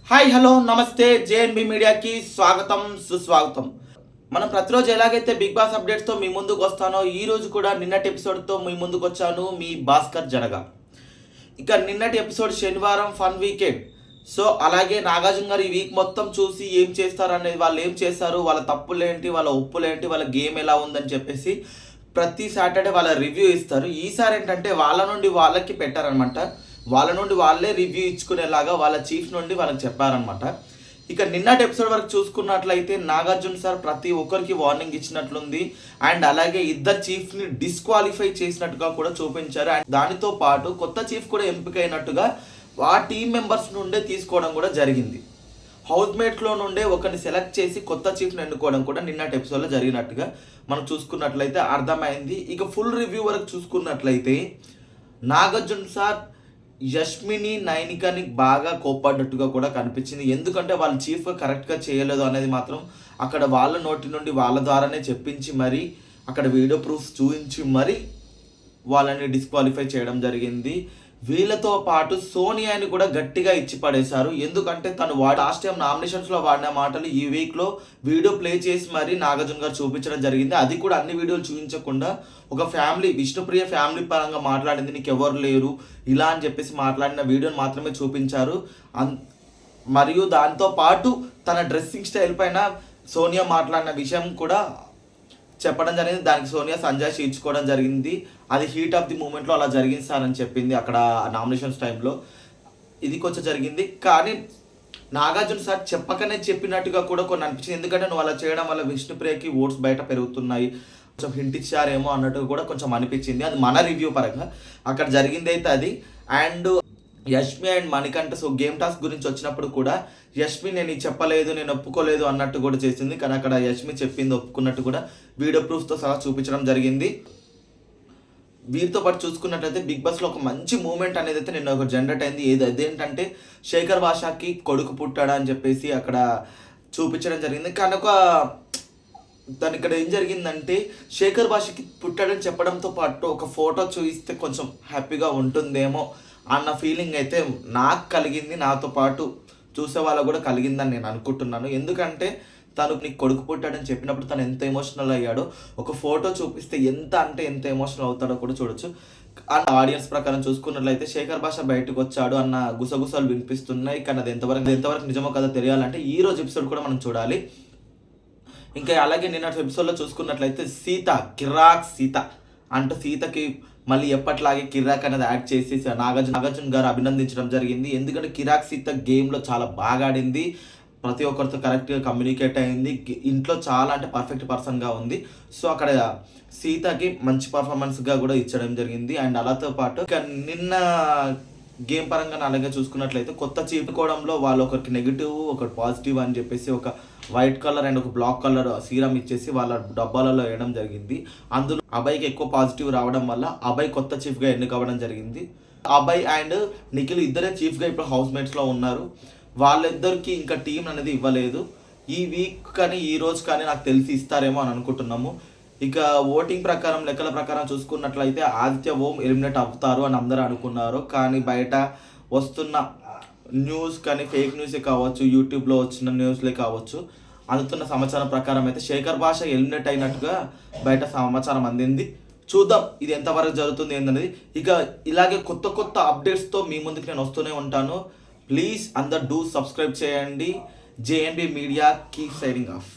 Hi hello నమస్తే JNB మీడియాకి స్వాగతం సుస్వాగతం. మనం ప్రతిరోజు ఎలాగైతే బిగ్ బాస్ అప్డేట్స్తో మీ ముందుకు వస్తానో ఈ రోజు కూడా నిన్నటి ఎపిసోడ్తో మీ ముందుకు వచ్చాను, మీ భాస్కర్ జనగా. ఇక నిన్నటి ఎపిసోడ్ శనివారం ఫన్ వీకెండ్. సో అలాగే నాగార్జున గారు ఈ వీక్ మొత్తం చూసి ఏం చేస్తారు అనేది, వాళ్ళు ఏం చేస్తారు, వాళ్ళ తప్పులేంటి, వాళ్ళ ఒప్పులేంటి, వాళ్ళ గేమ్ ఎలా ఉందని చెప్పేసి ప్రతి సాటర్డే వాళ్ళ రివ్యూ ఇస్తారు. ఈసారి ఏంటంటే వాళ్ళ నుండి వాళ్ళకి పెట్టారనమాట. వాళ్ళ నుండి వాళ్ళే రివ్యూ ఇచ్చుకునేలాగా వాళ్ళ చీఫ్ నుండి వాళ్ళకి చెప్పారనమాట. ఇక నిన్నటి ఎపిసోడ్ వరకు చూసుకున్నట్లయితే నాగార్జున సార్ ప్రతి ఒక్కరికి వార్నింగ్ ఇచ్చినట్లుంది. అండ్ అలాగే ఇద్దరు చీఫ్ని డిస్క్వాలిఫై చేసినట్టుగా కూడా చూపించారు. అండ్ దానితో పాటు కొత్త చీఫ్ కూడా ఎంపికైనట్టుగా ఆ టీం మెంబర్స్ నుండే తీసుకోవడం కూడా జరిగింది. హౌస్మేట్లో నుండే ఒకరిని సెలెక్ట్ చేసి కొత్త చీఫ్ని ఎన్నుకోవడం కూడా నిన్నటి ఎపిసోడ్లో జరిగినట్టుగా మనం చూసుకున్నట్లయితే అర్థమైంది. ఇక ఫుల్ రివ్యూ వరకు చూసుకున్నట్లయితే నాగార్జున సార్ యష్మిని నైనికాని బాగా కోప్పడ్డట్టుగా కూడా కనిపించింది. ఎందుకంటే వాళ్ళు చీఫ్గా కరెక్ట్గా చేయలేదు అనేది మాత్రం అక్కడ వాళ్ళ నోటి నుండి వాళ్ళ ద్వారానే చెప్పించి మరీ అక్కడ వీడియో ప్రూఫ్స్ చూపించి మరీ వాళ్ళని డిస్క్వాలిఫై చేయడం జరిగింది. వీళ్ళతో పాటు సోనియాని కూడా గట్టిగా ఇచ్చి పడేశారు. ఎందుకంటే తను లాస్ట్ టైం నామినేషన్స్లో వాడిన మాటలు ఈ వీక్లో వీడియో ప్లే చేసి మరీ నాగార్జున గారు చూపించడం జరిగింది. అది కూడా అన్ని వీడియోలు చూపించకుండా ఒక ఫ్యామిలీ, విష్ణుప్రియ ఫ్యామిలీ పరంగా మాట్లాడింది, నీకు ఎవరు లేరు ఇలా అని చెప్పేసి మాట్లాడిన వీడియోని మాత్రమే చూపించారు. మరియు దాంతో పాటు తన డ్రెస్సింగ్ స్టైల్ పైన సోనియా మాట్లాడిన విషయం కూడా చెప్పడం జరిగింది. దానికి సోనియా సంజాషి ఇచ్చుకోవడం జరిగింది. అది హీట్ ఆఫ్ ది మూమెంట్లో అలా జరిగింది సార్ అని చెప్పింది అక్కడ నామినేషన్స్ టైంలో. ఇది కొంచెం జరిగింది. కానీ నాగార్జున సార్ చెప్పకనే చెప్పినట్టుగా కూడా కొన్ని అనిపించింది. ఎందుకంటే నువ్వు అలా చేయడం వల్ల విష్ణుప్రియకి ఓట్స్ బయట పెరుగుతున్నాయి, కొంచెం హింట్ ఇచ్చారేమో అన్నట్టు కూడా కొంచెం అనిపించింది. అది మన రివ్యూ పరంగా అక్కడ జరిగింది అయితే అది. And Yashmi and Manikanta game task గురించి వచ్చినప్పుడు కూడా యష్మి నేను చెప్పలేదు, నేను ఒప్పుకోలేదు అన్నట్టు కూడా చేసింది. కానీ అక్కడ యష్మి చెప్పింది ఒప్పుకున్నట్టు కూడా వీడియో ప్రూఫ్తో సహా చూపించడం జరిగింది. వీరితో పాటు చూసుకున్నట్లయితే బిగ్ బాస్లో ఒక మంచి మూమెంట్ అనేది అయితే నిన్న ఒక జనరేట్ అయింది. అదేంటంటే శేఖర్ భాషకి కొడుకు పుట్టాడా అని చెప్పేసి అక్కడ చూపించడం జరిగింది. కానీ దాని ఇక్కడ ఏం జరిగిందంటే శేఖర్ భాషకి పుట్టాడని చెప్పడంతో పాటు ఒక ఫోటో చూపిస్తే కొంచెం హ్యాపీగా ఉంటుందేమో అన్న ఫీలింగ్ అయితే నాకు కలిగింది, నాతో పాటు చూసే వాళ్ళకు కూడా కలిగిందని నేను అనుకుంటున్నాను. ఎందుకంటే తను నీకు కొడుకు పుట్టాడని చెప్పినప్పుడు తను ఎంత ఎమోషనల్ అయ్యాడో ఒక ఫోటో చూపిస్తే ఎంత ఎమోషనల్ అవుతాడో కూడా చూడొచ్చు. అండ్ ఆడియన్స్ ప్రకారం చూసుకున్నట్లయితే శేఖర్ భాష బయటకు వచ్చాడు అన్న గుసగుసలు వినిపిస్తున్నాయి. కానీ అది ఎంతవరకు నిజమో కదా తెలియాలంటే ఈ రోజు ఎపిసోడ్ కూడా మనం చూడాలి. ఇంకా అలాగే నిన్నటి ఎపిసోడ్లో చూసుకున్నట్లయితే కిరాక్ సీత అంటూ సీతకి మళ్ళీ ఎప్పట్లాగే కిరాక్ అనేది యాడ్ చేసి నాగార్జున గారు అభినందించడం జరిగింది. ఎందుకంటే కిరాక్ సీత గేమ్లో చాలా బాగా ఆడింది, ప్రతి ఒక్కరితో కరెక్ట్గా కమ్యూనికేట్ అయింది, ఇంట్లో చాలా అంటే పర్ఫెక్ట్ పర్సన్గా ఉంది. సో అక్కడ సీతకి మంచి పర్ఫార్మెన్స్గా కూడా ఇచ్చడం జరిగింది. అండ్ అలాతో పాటు నిన్న గేమ్ పరంగా అలాగే చూసుకున్నట్లయితే కొత్త చీపుకోవడంలో వాళ్ళు ఒకరికి నెగిటివ్ ఒకటి పాజిటివ్ అని చెప్పేసి ఒక వైట్ కలర్ అండ్ ఒక బ్లాక్ కలర్ సీరం ఇచ్చేసి వాళ్ళ డబ్బాలలో వేయడం జరిగింది. అందులో అభయ్కి ఎక్కువ పాజిటివ్ రావడం వల్ల అభయ్ కొత్త చీఫ్గా ఎన్నికవ్వడం జరిగింది. అభయ్ అండ్ నిఖిల్ ఇద్దరే చీఫ్గా ఇప్పుడు హౌస్ మేట్స్లో ఉన్నారు. వాళ్ళిద్దరికి ఇంకా టీం అనేది ఇవ్వలేదు. ఈ వీక్ కానీ ఈ రోజు కానీ నాకు తెలిసి ఇస్తారేమో అని అనుకుంటున్నాము. ఇక ఓటింగ్ ప్రకారం లెక్కల ప్రకారం చూసుకున్నట్లయితే ఆదిత్య ఓం ఎలిమినేట్ అవుతారు అని అందరూ అనుకున్నారు. కానీ బయట వస్తున్న న్యూస్ కానీ ఫేక్ న్యూసే కావచ్చు, యూట్యూబ్లో వచ్చిన న్యూస్లే కావచ్చు, అందుతున్న సమాచారం ప్రకారం అయితే శేఖర్ భాష ఎలిమినేట్ అయినట్టుగా బయట సమాచారం అందింది. చూద్దాం ఇది ఎంతవరకు జరుగుతుంది ఏంటనేది. ఇక ఇలాగే కొత్త అప్డేట్స్తో మీ ముందుకు నేను వస్తూనే ఉంటాను. ప్లీజ్ అందరు సబ్స్క్రైబ్ చేయండి. JNB media keep signing off.